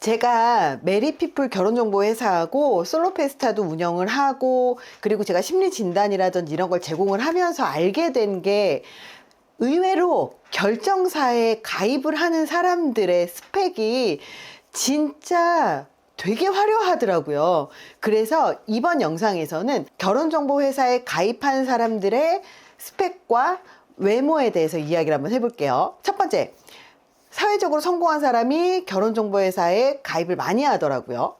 제가 메리피플 결혼정보회사하고 솔로페스타도 운영을 하고, 그리고 제가 심리진단이라든지 이런 걸 제공을 하면서 알게 된 게, 의외로 결정사에 가입을 하는 사람들의 스펙이 진짜 되게 화려하더라고요. 그래서 이번 영상에서는 결혼정보회사에 가입한 사람들의 스펙과 외모에 대해서 이야기를 한번 해볼게요. 첫 번째, 사회적으로 성공한 사람이 결혼정보회사에 가입을 많이 하더라고요.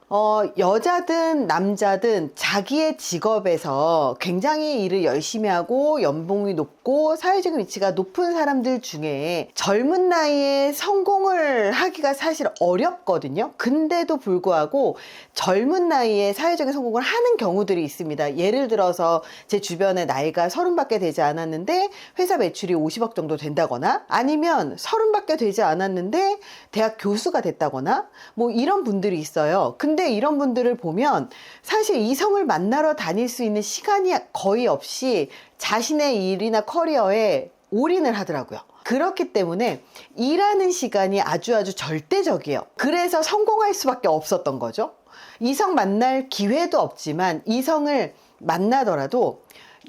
여자든 남자든 자기의 직업에서 굉장히 일을 열심히 하고 연봉이 높고 사회적인 위치가 높은 사람들 중에 젊은 나이에 성공을 하기가 사실 어렵거든요. 근데도 불구하고 젊은 나이에 사회적인 성공을 하는 경우들이 있습니다. 예를 들어서 제 주변에 나이가 30밖에 되지 않았는데 회사 매출이 50억 정도 된다거나, 아니면 30밖에 되지 않았는데 대학 교수가 됐다거나, 뭐 이런 분들이 있어요. 근데 이런 분들을 보면 사실 이성을 만나러 다닐 수 있는 시간이 거의 없이 자신의 일이나 커리어에 올인을 하더라고요. 그렇기 때문에 일하는 시간이 아주 절대적이에요. 그래서 성공할 수밖에 없었던 거죠. 이성 만날 기회도 없지만 이성을 만나더라도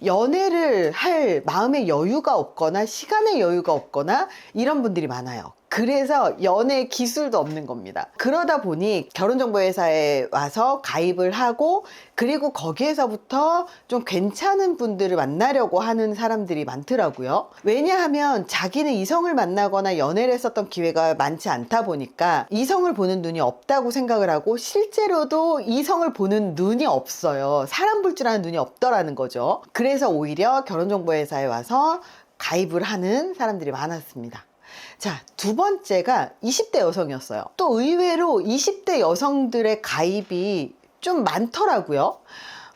연애를 할 마음의 여유가 없거나 시간의 여유가 없거나 이런 분들이 많아요. 그래서 연애 기술도 없는 겁니다. 그러다 보니 결혼정보회사에 와서 가입을 하고, 그리고 거기에서부터 좀 괜찮은 분들을 만나려고 하는 사람들이 많더라고요. 왜냐하면 자기는 이성을 만나거나 연애를 했었던 기회가 많지 않다 보니까 이성을 보는 눈이 없다고 생각을 하고, 실제로도 이성을 보는 눈이 없어요. 사람 볼 줄 아는 눈이 없더라는 거죠. 그래서 오히려 결혼정보회사에 와서 가입을 하는 사람들이 많았습니다. 자, 두 번째가 20대 여성이었어요. 또 의외로 20대 여성들의 가입이 좀 많더라고요.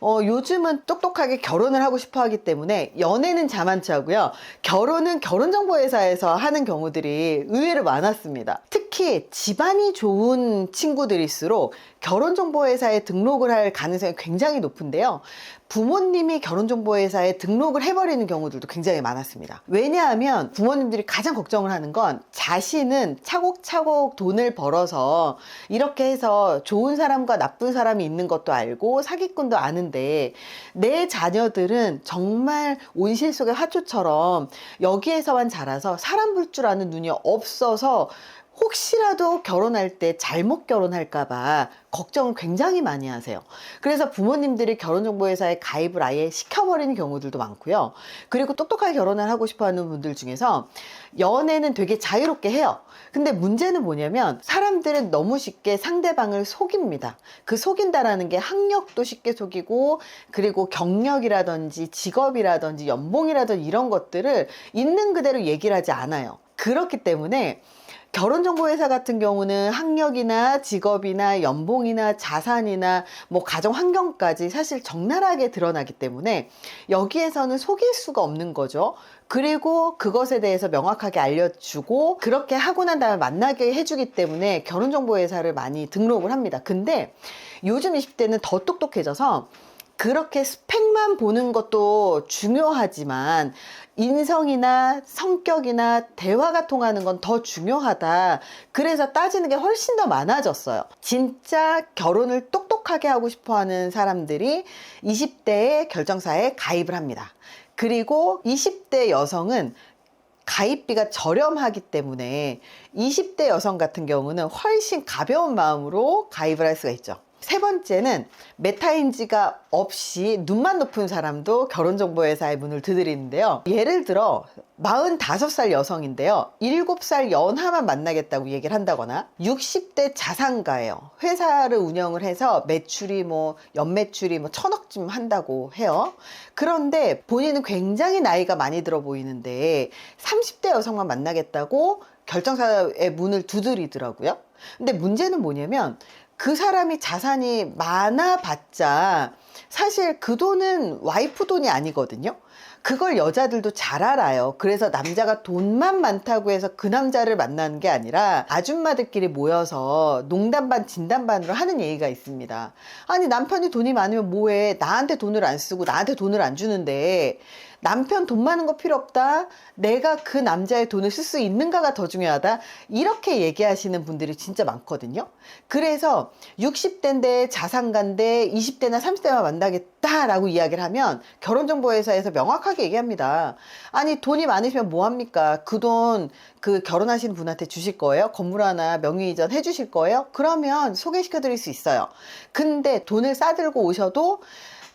요즘은 똑똑하게 결혼을 하고 싶어 하기 때문에 연애는 자만치 하고요. 결혼은 결혼정보회사에서 하는 경우들이 의외로 많았습니다. 특히 집안이 좋은 친구들일수록 결혼정보회사에 등록을 할 가능성이 굉장히 높은데요. 부모님이 결혼정보회사에 등록을 해버리는 경우들도 굉장히 많았습니다. 왜냐하면 부모님들이 가장 걱정을 하는 건 자신은 차곡차곡 돈을 벌어서 이렇게 해서 좋은 사람과 나쁜 사람이 있는 것도 알고 사기꾼도 아는데, 내 자녀들은 정말 온실 속의 화초처럼 여기에서만 자라서 사람 볼 줄 아는 눈이 없어서 혹시라도 결혼할 때 잘못 결혼할까봐 걱정을 굉장히 많이 하세요. 그래서 부모님들이 결혼정보회사에 가입을 아예 시켜버리는 경우들도 많고요. 그리고 똑똑하게 결혼을 하고 싶어 하는 분들 중에서 연애는 되게 자유롭게 해요. 근데 문제는 뭐냐면 사람들은 너무 쉽게 상대방을 속입니다. 그 속인다라는 게 학력도 쉽게 속이고, 그리고 경력이라든지 직업이라든지 연봉이라든지 이런 것들을 있는 그대로 얘기를 하지 않아요. 그렇기 때문에 결혼정보회사 같은 경우는 학력이나 직업이나 연봉이나 자산이나 뭐 가정 환경까지 사실 적나라하게 드러나기 때문에 여기에서는 속일 수가 없는 거죠. 그리고 그것에 대해서 명확하게 알려주고, 그렇게 하고 난 다음에 만나게 해주기 때문에 결혼정보회사를 많이 등록을 합니다. 근데 요즘 20대는 더 똑똑해져서 그렇게 스펙만 보는 것도 중요하지만 인성이나 성격이나 대화가 통하는 건 더 중요하다. 그래서 따지는 게 훨씬 더 많아졌어요. 진짜 결혼을 똑똑하게 하고 싶어 하는 사람들이 20대의 결정사에 가입을 합니다. 그리고 20대 여성은 가입비가 저렴하기 때문에 20대 여성 같은 경우는 훨씬 가벼운 마음으로 가입을 할 수가 있죠. 세 번째는 메타인지가 없이 눈만 높은 사람도 결혼정보회사의 문을 두드리는데요. 예를 들어 45살 여성인데요. 7살 연하만 만나겠다고 얘기를 한다거나, 60대 자산가예요. 회사를 운영을 해서 매출이 연매출이 1000억쯤 한다고 해요. 그런데 본인은 굉장히 나이가 많이 들어 보이는데 30대 여성만 만나겠다고 결정사의 문을 두드리더라고요. 근데 문제는 뭐냐면 그 사람이 자산이 많아봤자 사실 그 돈은 와이프 돈이 아니거든요. 그걸 여자들도 잘 알아요. 그래서 남자가 돈만 많다고 해서 그 남자를 만나는 게 아니라 아줌마들끼리 모여서 농담 반 진담 반으로 하는 얘기가 있습니다. 아니, 남편이 돈이 많으면 뭐해? 나한테 돈을 안 쓰고 나한테 돈을 안 주는데 남편 돈 많은 거 필요 없다. 내가 그 남자의 돈을 쓸 수 있는가가 더 중요하다. 이렇게 얘기하시는 분들이 진짜 많거든요. 그래서 60대인데 자산가인데 20대나 30대만 만나겠다라고 이야기를 하면 결혼정보회사에서 명확하게 얘기합니다. 아니 돈이 많으시면 뭐합니까? 그 돈 그 결혼하시는 분한테 주실 거예요? 건물 하나 명의이전 해주실 거예요? 그러면 소개시켜 드릴 수 있어요. 근데 돈을 싸들고 오셔도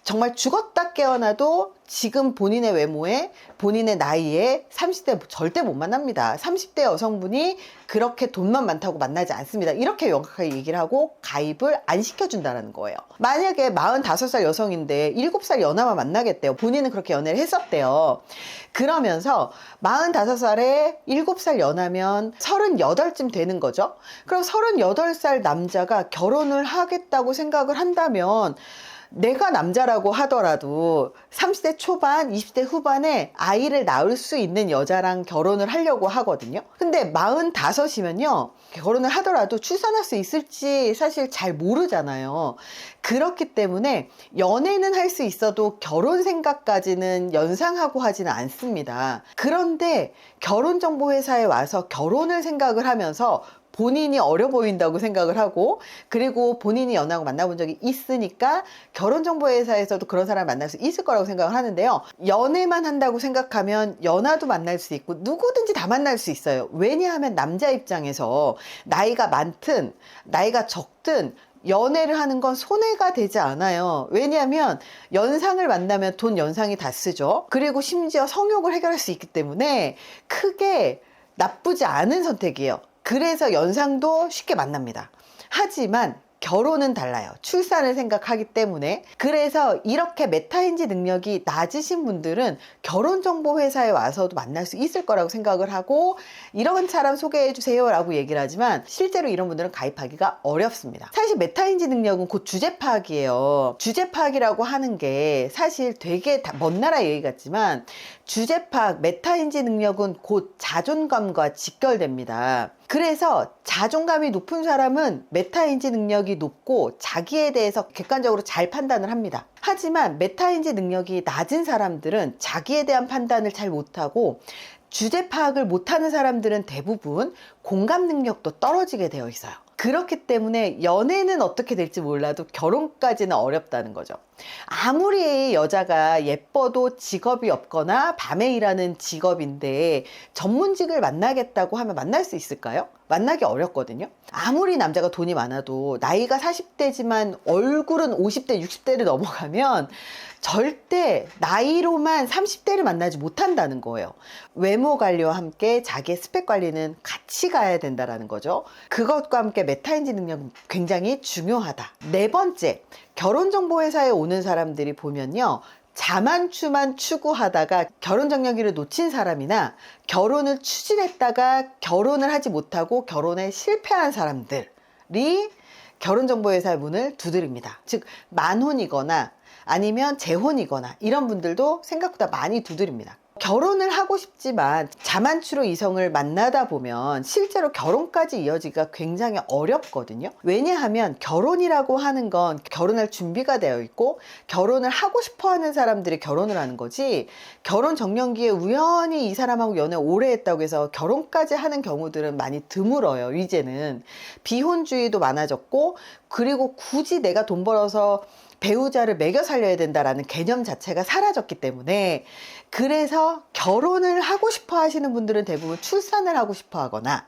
정말 죽었다 깨어나도 지금 본인의 외모에 본인의 나이에 30대 절대 못 만납니다. 30대 여성분이 그렇게 돈만 많다고 만나지 않습니다. 이렇게 명확하게 얘기를 하고 가입을 안 시켜준다는 거예요. 만약에 45살 여성인데 7살 연하만 만나겠대요. 본인은 그렇게 연애를 했었대요. 그러면서 45살에 7살 연하면 38쯤 되는 거죠. 그럼 38살 남자가 결혼을 하겠다고 생각을 한다면 내가 남자라고 하더라도 30대 초반, 20대 후반에 아이를 낳을 수 있는 여자랑 결혼을 하려고 하거든요. 근데 45이면요, 결혼을 하더라도 출산할 수 있을지 사실 잘 모르잖아요. 그렇기 때문에 연애는 할 수 있어도 결혼 생각까지는 연상하고 하지는 않습니다. 그런데 결혼정보회사에 와서 결혼을 생각을 하면서 본인이 어려 보인다고 생각을 하고, 그리고 본인이 연하고 만나본 적이 있으니까 결혼정보회사에서도 그런 사람을 만날 수 있을 거라고 생각을 하는데요. 연애만 한다고 생각하면 연하도 만날 수 있고 누구든지 다 만날 수 있어요. 왜냐하면 남자 입장에서 나이가 많든 나이가 적든 연애를 하는 건 손해가 되지 않아요. 왜냐하면 연상을 만나면 돈 연상이 다 쓰죠. 그리고 심지어 성욕을 해결할 수 있기 때문에 크게 나쁘지 않은 선택이에요. 그래서 연상도 쉽게 만납니다. 하지만 결혼은 달라요. 출산을 생각하기 때문에. 그래서 이렇게 메타인지 능력이 낮으신 분들은 결혼정보회사에 와서도 만날 수 있을 거라고 생각을 하고, 이런 사람 소개해 주세요 라고 얘기를 하지만 실제로 이런 분들은 가입하기가 어렵습니다. 사실 메타인지 능력은 곧 주제 파악이에요. 주제 파악이라고 하는 게 사실 되게 먼 나라 얘기 같지만, 주제 파악, 메타인지 능력은 곧 자존감과 직결됩니다. 그래서 자존감이 높은 사람은 메타인지 능력이 높고 자기에 대해서 객관적으로 잘 판단을 합니다. 하지만 메타인지 능력이 낮은 사람들은 자기에 대한 판단을 잘 못하고, 주제 파악을 못하는 사람들은 대부분 공감 능력도 떨어지게 되어 있어요. 그렇기 때문에 연애는 어떻게 될지 몰라도 결혼까지는 어렵다는 거죠. 아무리 여자가 예뻐도 직업이 없거나 밤에 일하는 직업인데 전문직을 만나겠다고 하면 만날 수 있을까요? 만나기 어렵거든요. 아무리 남자가 돈이 많아도 나이가 40대지만 얼굴은 50대, 60대를 넘어가면 절대 나이로만 30대를 만나지 못한다는 거예요. 외모 관리와 함께 자기의 스펙 관리는 같이 가야 된다는 거죠. 그것과 함께 메타인지 능력은 굉장히 중요하다. 네 번째, 결혼정보회사에 오는 사람들이 보면요, 자만추만 추구하다가 결혼정령기를 놓친 사람이나 결혼을 추진했다가 결혼을 하지 못하고 결혼에 실패한 사람들이 결혼정보회사의 문을 두드립니다. 즉 만혼이거나 아니면 재혼이거나 이런 분들도 생각보다 많이 두드립니다. 결혼을 하고 싶지만 자만추로 이성을 만나다 보면 실제로 결혼까지 이어지기가 굉장히 어렵거든요. 왜냐하면 결혼이라고 하는 건 결혼할 준비가 되어 있고 결혼을 하고 싶어 하는 사람들이 결혼을 하는 거지, 결혼 정년기에 우연히 이 사람하고 연애 오래 했다고 해서 결혼까지 하는 경우들은 많이 드물어요. 이제는 비혼주의도 많아졌고, 그리고 굳이 내가 돈 벌어서 배우자를 매겨 살려야 된다라는 개념 자체가 사라졌기 때문에, 그래서 결혼을 하고 싶어 하시는 분들은 대부분 출산을 하고 싶어 하거나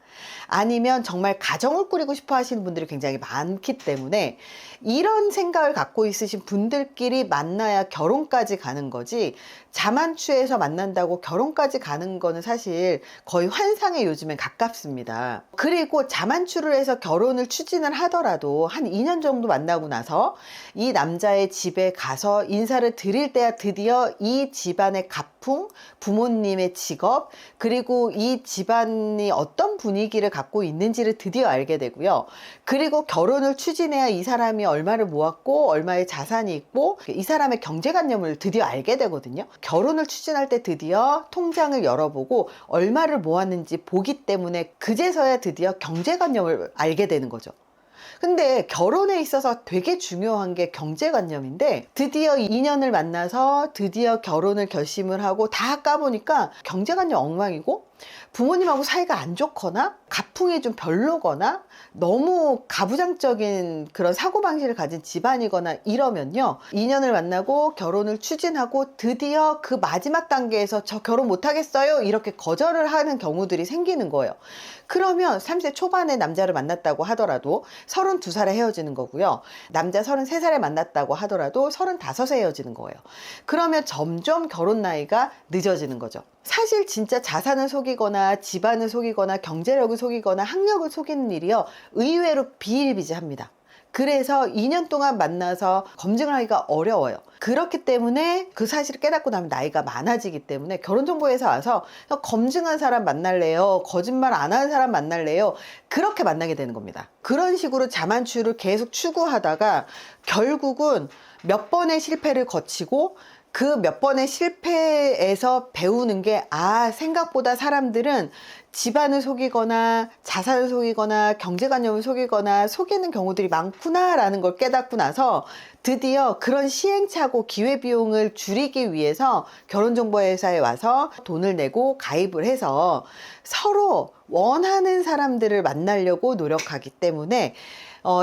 아니면 정말 가정을 꾸리고 싶어 하시는 분들이 굉장히 많기 때문에 이런 생각을 갖고 있으신 분들끼리 만나야 결혼까지 가는 거지, 자만추에서 만난다고 결혼까지 가는 거는 사실 거의 환상에 요즘엔 가깝습니다. 그리고 자만추를 해서 결혼을 추진을 하더라도 한 2년 정도 만나고 나서 이 남자의 집에 가서 인사를 드릴 때야 드디어 이 집안의 가풍, 부모님의 직업, 그리고 이 집안이 어떤 분위기를 갖고 있는지를 드디어 알게 되고요. 그리고 결혼을 추진해야 이 사람이 얼마를 모았고 얼마의 자산이 있고 이 사람의 경제관념을 드디어 알게 되거든요. 결혼을 추진할 때 드디어 통장을 열어보고 얼마를 모았는지 보기 때문에 그제서야 드디어 경제관념을 알게 되는 거죠. 근데 결혼에 있어서 되게 중요한 게 경제관념인데, 드디어 2년을 만나서 드디어 결혼을 결심을 하고 다 까보니까 경제관념 엉망이고, 부모님하고 사이가 안 좋거나 가풍이 좀 별로거나 너무 가부장적인 그런 사고방식을 가진 집안이거나 이러면요, 2년을 만나고 결혼을 추진하고 드디어 그 마지막 단계에서 저 결혼 못하겠어요 이렇게 거절을 하는 경우들이 생기는 거예요. 그러면 30대 초반에 남자를 만났다고 하더라도 32살에 헤어지는 거고요, 남자 33살에 만났다고 하더라도 35에 헤어지는 거예요. 그러면 점점 결혼 나이가 늦어지는 거죠. 사실 진짜 자산을 속이거나 집안을 속이거나 경제력을 속이거나 학력을 속이는 일이요, 의외로 비일비재합니다. 그래서 2년 동안 만나서 검증을 하기가 어려워요. 그렇기 때문에 그 사실을 깨닫고 나면 나이가 많아지기 때문에 결혼정보회사 와서 검증한 사람 만날래요, 거짓말 안 하는 사람 만날래요, 그렇게 만나게 되는 겁니다. 그런 식으로 자만추를 계속 추구하다가 결국은 몇 번의 실패를 거치고, 그 몇 번의 실패에서 배우는 게, 생각보다 사람들은 집안을 속이거나 자산을 속이거나 경제관념을 속이거나 속이는 경우들이 많구나 라는 걸 깨닫고 나서 드디어 그런 시행착오 기회비용을 줄이기 위해서 결혼정보회사에 와서 돈을 내고 가입을 해서 서로 원하는 사람들을 만나려고 노력하기 때문에,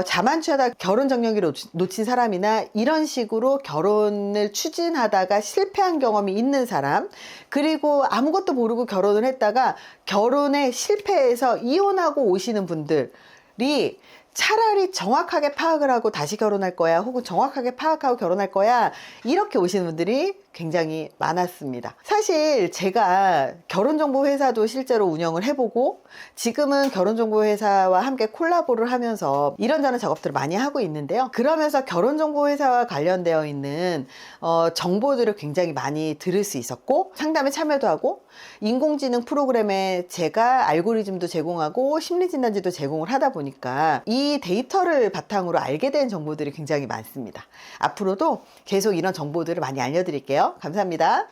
자만추하다 결혼 정년기를 놓친 사람이나 이런 식으로 결혼을 추진하다가 실패한 경험이 있는 사람, 그리고 아무것도 모르고 결혼을 했다가 결혼에 실패해서 이혼하고 오시는 분들이 차라리 정확하게 파악을 하고 다시 결혼할 거야, 혹은 정확하게 파악하고 결혼할 거야, 이렇게 오시는 분들이 굉장히 많았습니다. 사실 제가 결혼정보회사도 실제로 운영을 해보고, 지금은 결혼정보회사와 함께 콜라보를 하면서 이런저런 작업들을 많이 하고 있는데요. 그러면서 결혼정보회사와 관련되어 있는 정보들을 굉장히 많이 들을 수 있었고, 상담에 참여도 하고, 인공지능 프로그램에 제가 알고리즘도 제공하고 심리진단지도 제공을 하다 보니까 이 데이터를 바탕으로 알게 된 정보들이 굉장히 많습니다. 앞으로도 계속 이런 정보들을 많이 알려드릴게요. 감사합니다.